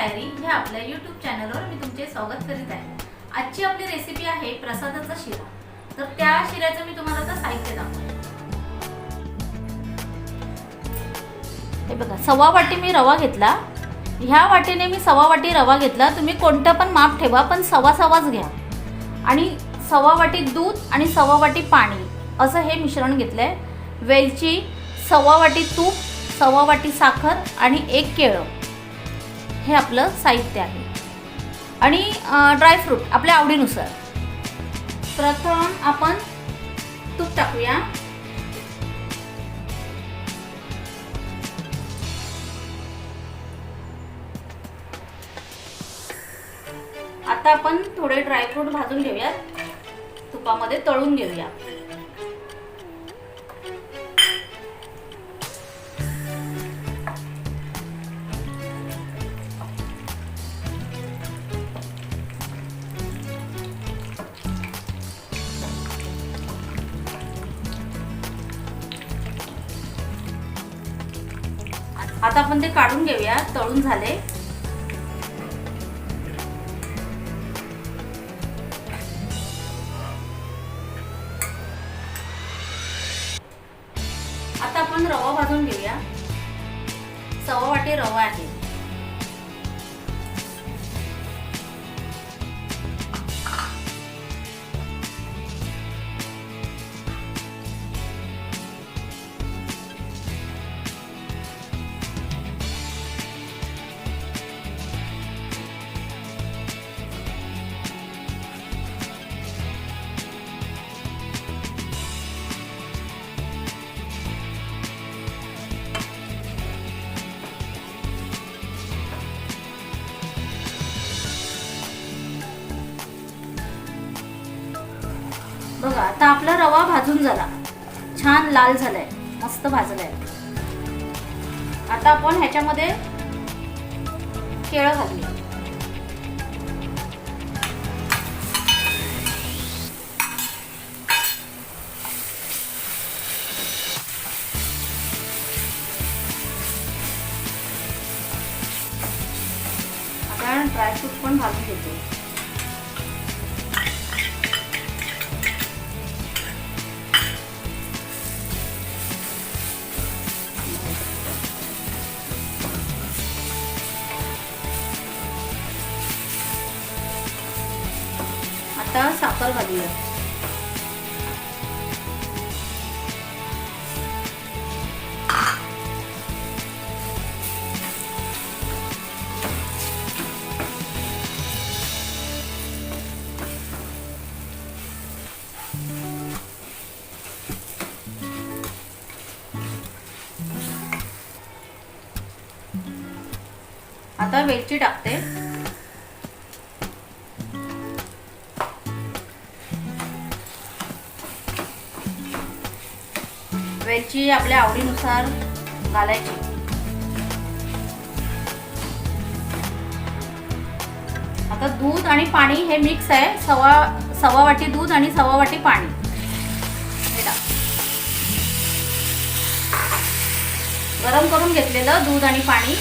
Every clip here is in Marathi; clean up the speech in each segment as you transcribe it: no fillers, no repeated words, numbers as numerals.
तयारी ह्या आपल्या YouTube चॅनलवर मी तुमचे स्वागत करीत आहे। आजची आपली रेसिपी आहे प्रसादाचा शिरा। तर त्या शिऱ्याचं मी तुम्हाला आता साहित्य दाखवते। हे बघा, सव्वा वाटी मी रवा घेतला। ह्या वाटीने मी सव्वा वाटी रवा घेतला। तुम्ही कोणतं पण माप ठेवा, पण सव्वाच घ्या। आणि सव्वा वाटी दूध आणि सव्वा वाटी पाणी असं हे मिश्रण घेतलंय। वेलची, सव्वा वाटी तूप, सव्वा वाटी साखर आणि एक केळं हे आपलं साहित्य आहे। आणि ड्रायफ्रूट आपल्या आवडीनुसार। प्रथम आपण तूप टाकूया। आता आपण थोडे ड्रायफ्रूट भाजून घेऊया, तुपामध्ये तळून घेऊया। आता आपण ते काढून घेऊया, तळून झाले। आता आपण रवा भाजून घेऊया। सव्वा वाटी रवा आहे। बघा, आता आपला रवा भाजून झाला, छान लाल झालाय, मस्त भाजलाय। आता आपण ह्याच्यामध्ये केळं घालूया। आता ड्रायफ्रूट पण भाजून घेतो। आता साखर घालूया। आता वेलची टाकते। वेलची आपल्या आवडीनुसार घालायची। आता दूध आणि पाणी हे मिक्स आहे। सव्वा वाटी दूध आणि सव्वा वाटी पाणी हे टाक। गरम करून घेतलेलं दूध आणि पाणी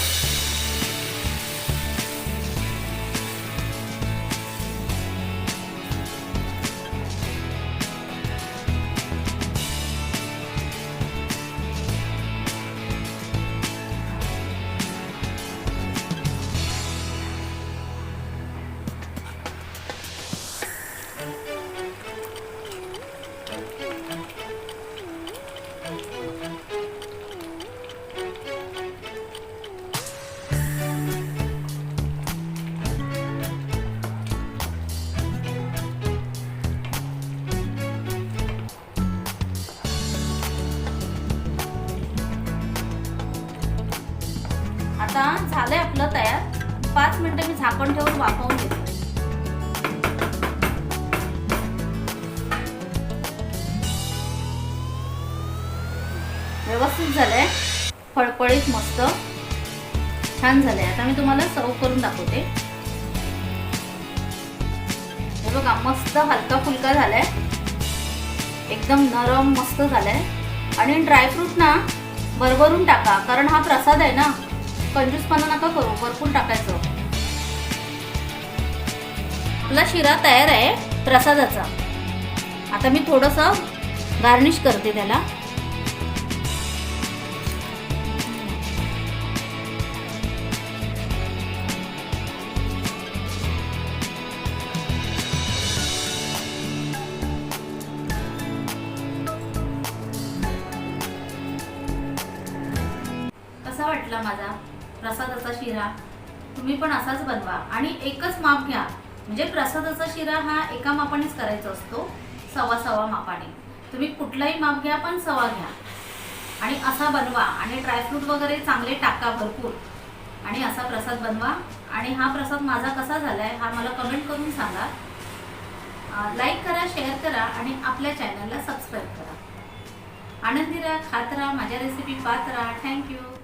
आता झालंय आपलं तयार। 5 मिनिटं मी झाकण ठेवून वाफवून घेते। व्यवस्थित झालंय, फळफळीत मस्त छान झालंय। आता मी तुम्हाला सर्व करून दाखवते। हे बघा, मस्त हलका फुलका झालाय, एकदम नरम मस्त झालाय। आणि ड्रायफ्रूट ना भरभरून टाका, कारण हा प्रसाद आहे ना, कंजूसपणा नका करू, भरपूर टाकायचं। आपला शिरा तयार आहे प्रसादाचा. आता मी थोडंसं गार्निश करते त्याला. कसा वाटला माझा प्रसादाचा शिरा? तुम्ही पण असाच बनवा आणि एकच माप घ्या. म्हणजे प्रसादाचा शिरा हा एका मापानेच करायचा असतो, सवा मापाने. तुम्ही कुठलाही माप घ्या पण सवा घ्या आणि असा बनवा. आणि ड्रायफ्रूट वगैरे चांगले टाका भरपूर आणि असा प्रसाद बनवा. आणि हा प्रसाद माझा कसा झालाय हा मला कमेंट करून सांगा. लाईक करा, शेअर करा आणि आपल्या चॅनलला सबस्क्राईब करा. आनंदी राहा, खात राहा, माझ्या रेसिपी पाहत राहा. थँक्यू.